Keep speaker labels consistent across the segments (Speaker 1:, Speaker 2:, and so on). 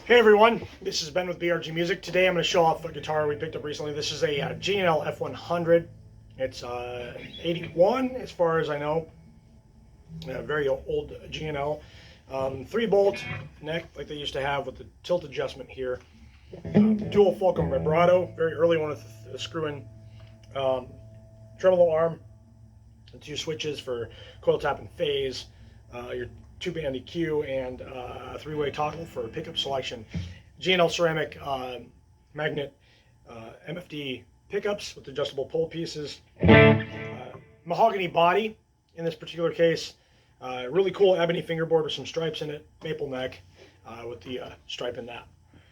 Speaker 1: Hey everyone, this is Ben with BRG Music. Today I'm going to show off a guitar we picked up recently. This is a G&L F-100. It's 81 as far as I know. Very old G&L. 3-bolt neck like they used to have with the tilt adjustment here. Dual Fulcrum vibrato, very early one with the screw-in tremolo arm. And 2 switches for coil tap and phase. Your 2-band EQ and a 3-way toggle for pickup selection. G&L ceramic magnet MFD pickups with adjustable pole pieces. Mahogany body in this particular case. Really cool ebony fingerboard with some stripes in it. Maple neck with the stripe in that.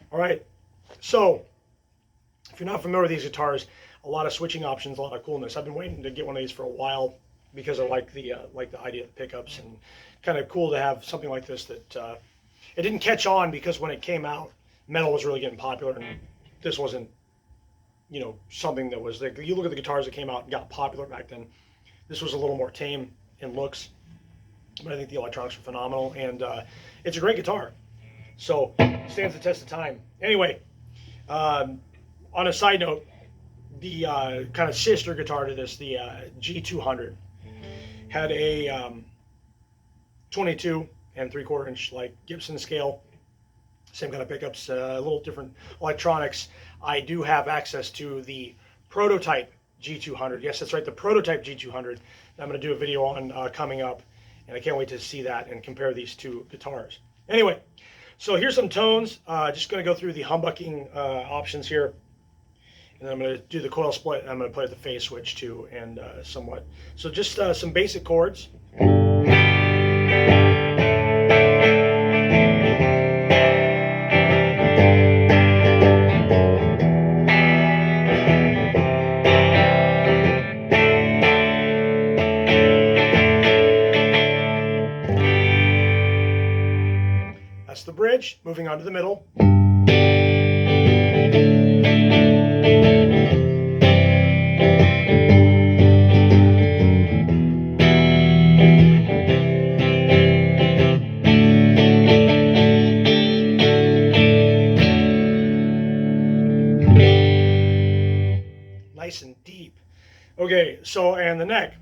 Speaker 1: All right, so if you're not familiar with these guitars, a lot of switching options, a lot of coolness. I've been waiting to get one of these for a while because I like the idea of the pickups, and kind of cool to have something like this that it didn't catch on because when it came out, metal was really getting popular, and this wasn't, you know, something that was like, you look at the guitars that came out and got popular back then. This was a little more tame in looks, but I think the electronics are phenomenal, and it's a great guitar, so stands the test of time. Anyway, on a side note, the kind of sister guitar to this, the G200, had a 22 and 3/4 inch like Gibson scale, same kind of pickups, a little different electronics. I do have access to the prototype G200. Yes, that's right, the prototype G200. I'm going to do a video on coming up, and I can't wait to see that and compare these two guitars. Anyway, so here's some tones. Just going to go through the humbucking options here. And then I'm going to do the coil split, and I'm going to play with the phase switch too, and somewhat. So just some basic chords. That's the bridge. Moving on to the middle. Nice and deep. Okay, so, and the neck.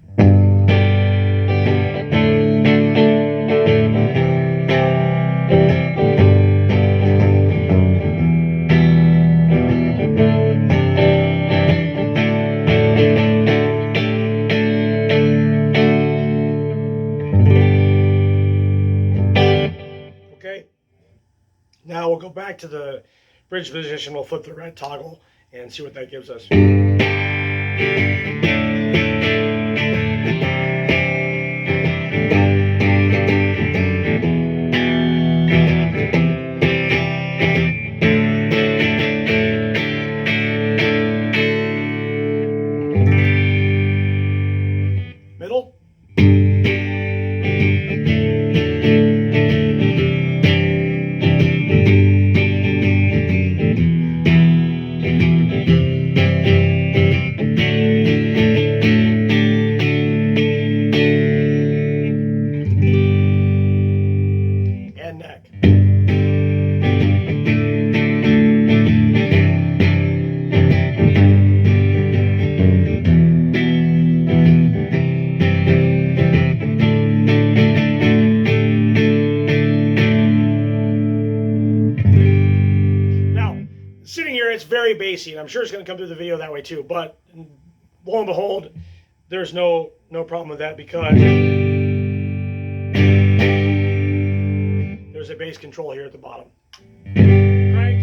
Speaker 1: Okay, now we'll go back to the bridge position. We'll flip the red toggle and see what that gives us. Middle. And neck. Now, sitting here, it's very bassy, and I'm sure it's going to come through the video that way too, but lo and behold, there's no problem with that because there's a bass control here at the bottom. Right?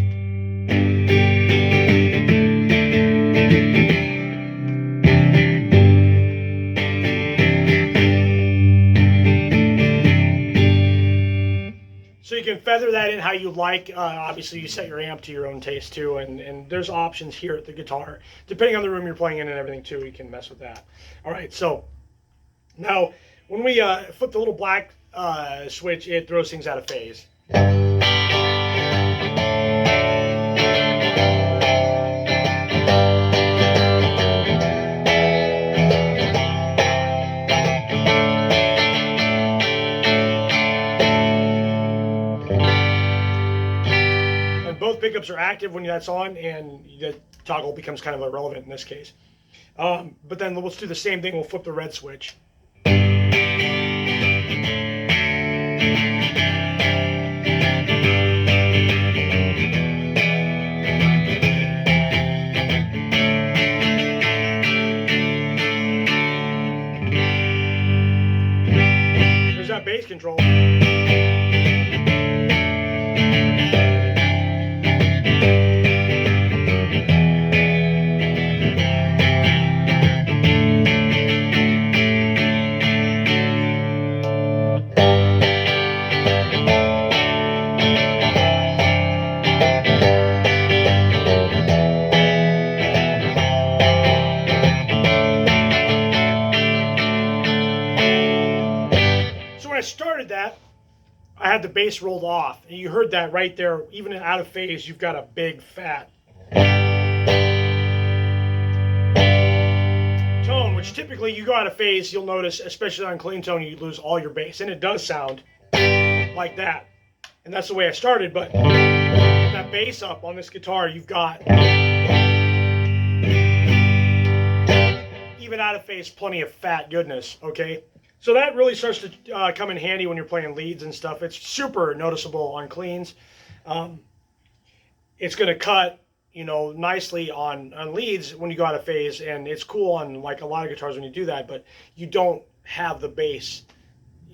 Speaker 1: So you can feather that in how you like. Obviously, you set your amp to your own taste too, and there's options here at the guitar. Depending on the room you're playing in and everything too, you can mess with that. All right, so now when we flip the little black switch, it throws things out of phase. both pickups are active when that's on, and the toggle becomes kind of irrelevant in this case. But then let's do the same thing. We'll flip the red switch. There's that bass control. Started that, I had the bass rolled off, and you heard that right there. Even out of phase, you've got a big fat tone, which typically you go out of phase, you'll notice, especially on clean tone, you lose all your bass, and it does sound like that. And that's the way I started, but that bass up on this guitar, you've got, even out of phase, plenty of fat goodness, okay? So that really starts to come in handy when you're playing leads and stuff. It's super noticeable on cleans. It's going to cut, nicely on leads when you go out of phase, and it's cool on like a lot of guitars when you do that, but you don't have the bass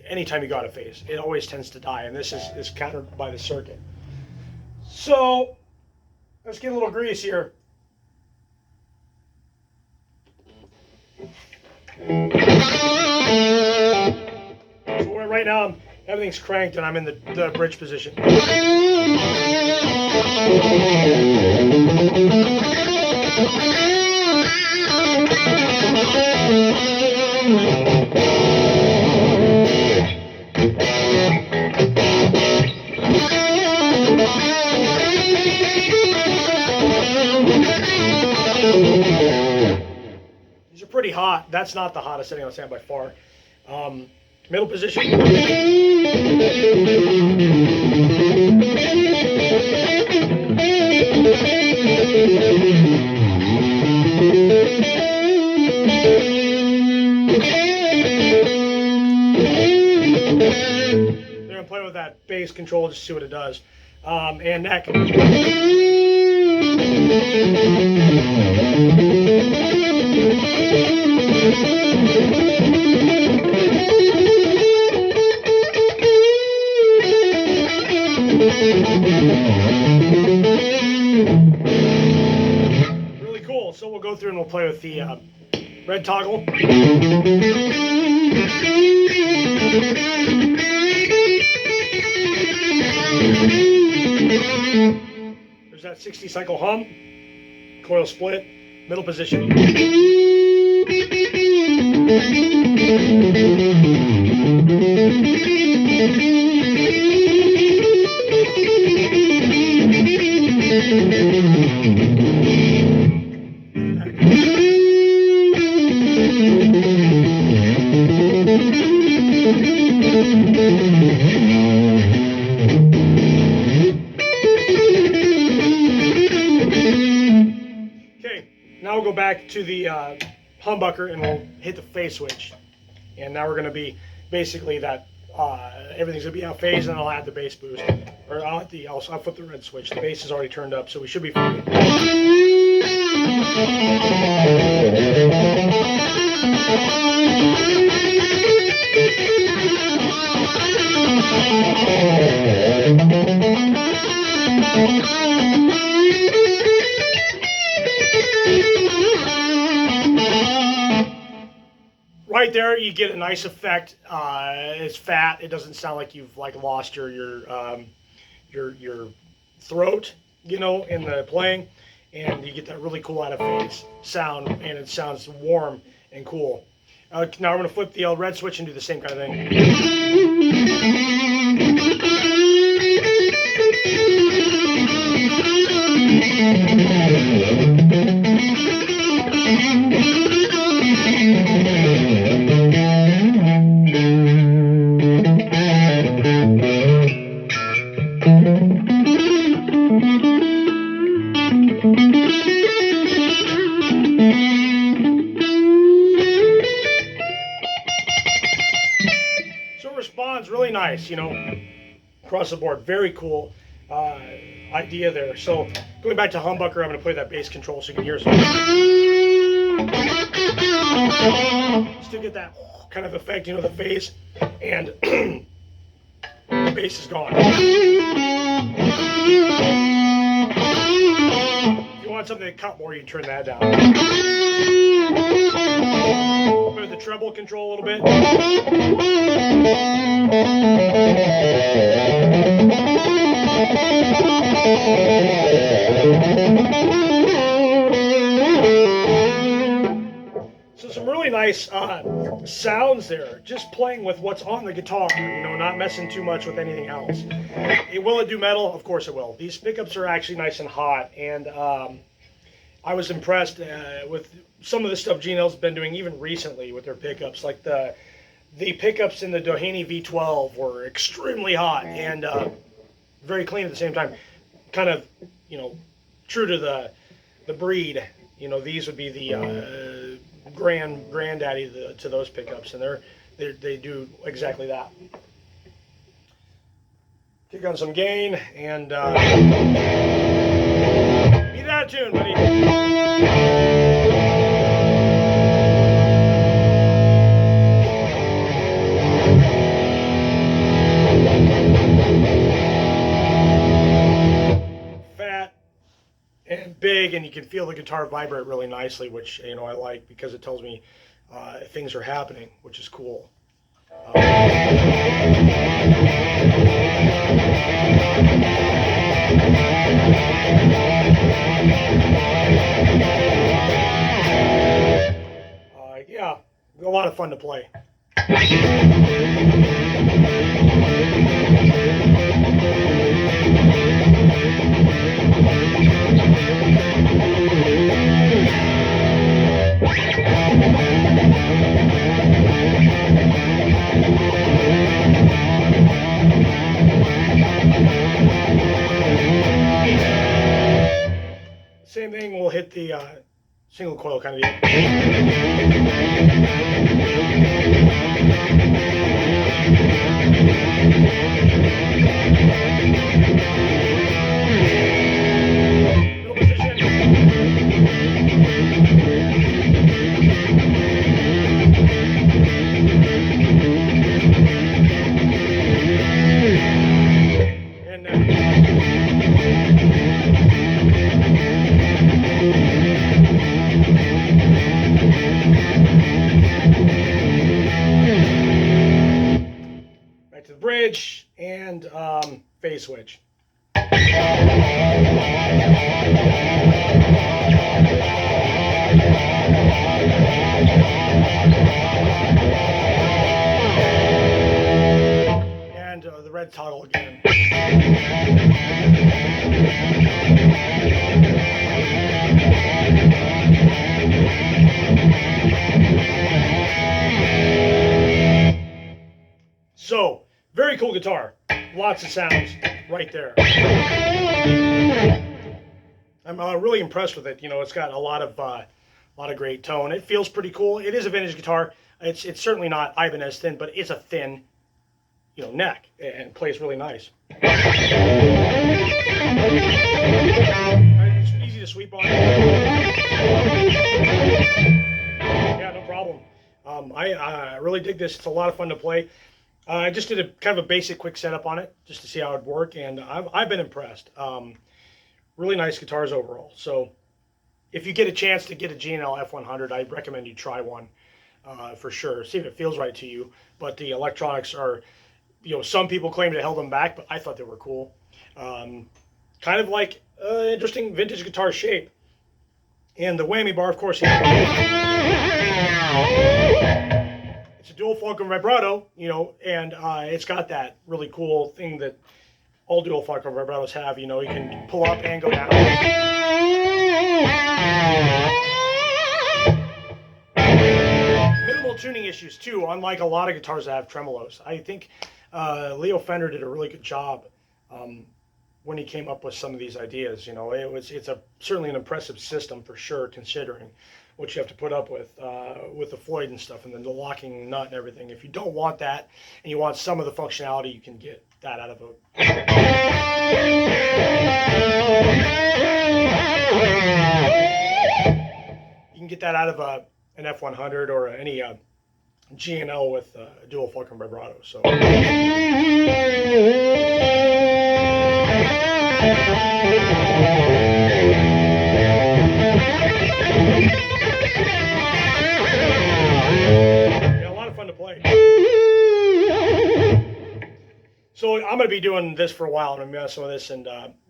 Speaker 1: anytime you go out of phase. It always tends to die, and this is countered by the circuit. So let's get a little grease here. So right now, everything's cranked and I'm in the bridge position. These are pretty hot. That's not the hottest setting on the sound by far. Middle position. They're gonna play with that bass control just to see what it does. And neck. Really cool. So we'll go through and we'll play with the red toggle. There's that 60 cycle hum, coil split, middle position. Now we'll go back to the humbucker and we'll hit the phase switch. And now we're going to be basically that everything's going to be out phase, and I'll add the bass boost. Or I'll flip the red switch. The bass is already turned up, so we should be fine. Right there, you get a nice effect. It's fat. It doesn't sound like you've lost your throat, in the playing, and you get that really cool out of phase sound, and it sounds warm and cool. Now we're going to flip the red switch and do the same kind of thing. nice, across the board. Very cool idea there. So going back to humbucker, I'm going to play that bass control so you can hear some. Still get that kind of effect, the phase, and the bass is gone. If you want something to cut more, you can turn that down. Play with the treble control a little bit. So some really nice sounds there, just playing with what's on the guitar, not messing too much with anything else. Will it do metal? Of course it will. These pickups are actually nice and hot, and I was impressed with some of the stuff G&L's been doing even recently with their pickups. Like the pickups in the Doheny V12 were extremely hot and very clean at the same time. Kind of, true to the breed. These would be the granddaddy to those pickups, and they do exactly that. Kick on some gain and beat it out of tune, buddy. Fat and big, and you can feel the guitar vibrate really nicely, which I like because it tells me things are happening, which is cool. Yeah, a lot of fun to play. Same thing, we'll hit the single coil kind of deal. Middle position. And back to the bridge and phase switch. And the red toggle again. So, very cool guitar. Lots of sounds right there. I'm really impressed with it. It's got a lot of great tone. It feels pretty cool. It is a vintage guitar. It's certainly not Ibanez thin, but it's a thin, neck, and plays really nice. It's easy to sweep on. Yeah, no problem. I really dig this. It's a lot of fun to play. I just did a kind of a basic quick setup on it just to see how it'd work, and I've been impressed. Really nice guitars overall. So if you get a chance to get a G&L F-100, I recommend you try one for sure. See if it feels right to you. But the electronics are, some people claim to held them back, but I thought they were cool. Kind of like interesting vintage guitar shape. And the whammy bar, of course, it's a dual Falcon vibrato, and it's got that really cool thing that all dual Falcon vibratos have. You can pull up and go down. Minimal tuning issues too, unlike a lot of guitars that have tremolos. I think Leo Fender did a really good job when he came up with some of these ideas. It's certainly an impressive system for sure, considering. what you have to put up with the Floyd and stuff, and then the locking nut and everything. If you don't want that, and you want some of the functionality, you can get that out of a an F-100 or any G&L with dual Fulcrum vibrato. So. Yeah, a lot of fun to play. So I'm going to be doing this for a while. I'm going to be messing with this and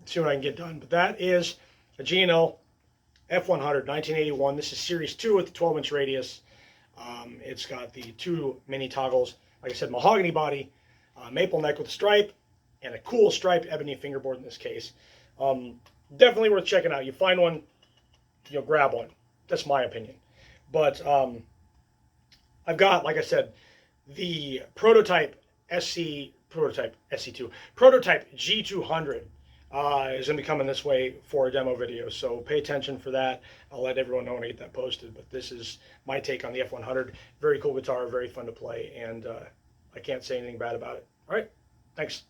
Speaker 1: see what I can get done. But that is a G&L F-100 1981. This is Series 2 with the 12-inch radius. It's got the 2 mini toggles. Like I said, mahogany body, maple neck with a stripe, and a cool striped ebony fingerboard in this case. Definitely worth checking out. You find one, you'll grab one. That's my opinion. But I've got, like I said, the prototype SC2, prototype G200 is going to be coming this way for a demo video. So pay attention for that. I'll let everyone know when I get that posted. But this is my take on the F-100. Very cool guitar, very fun to play, and I can't say anything bad about it. All right, thanks.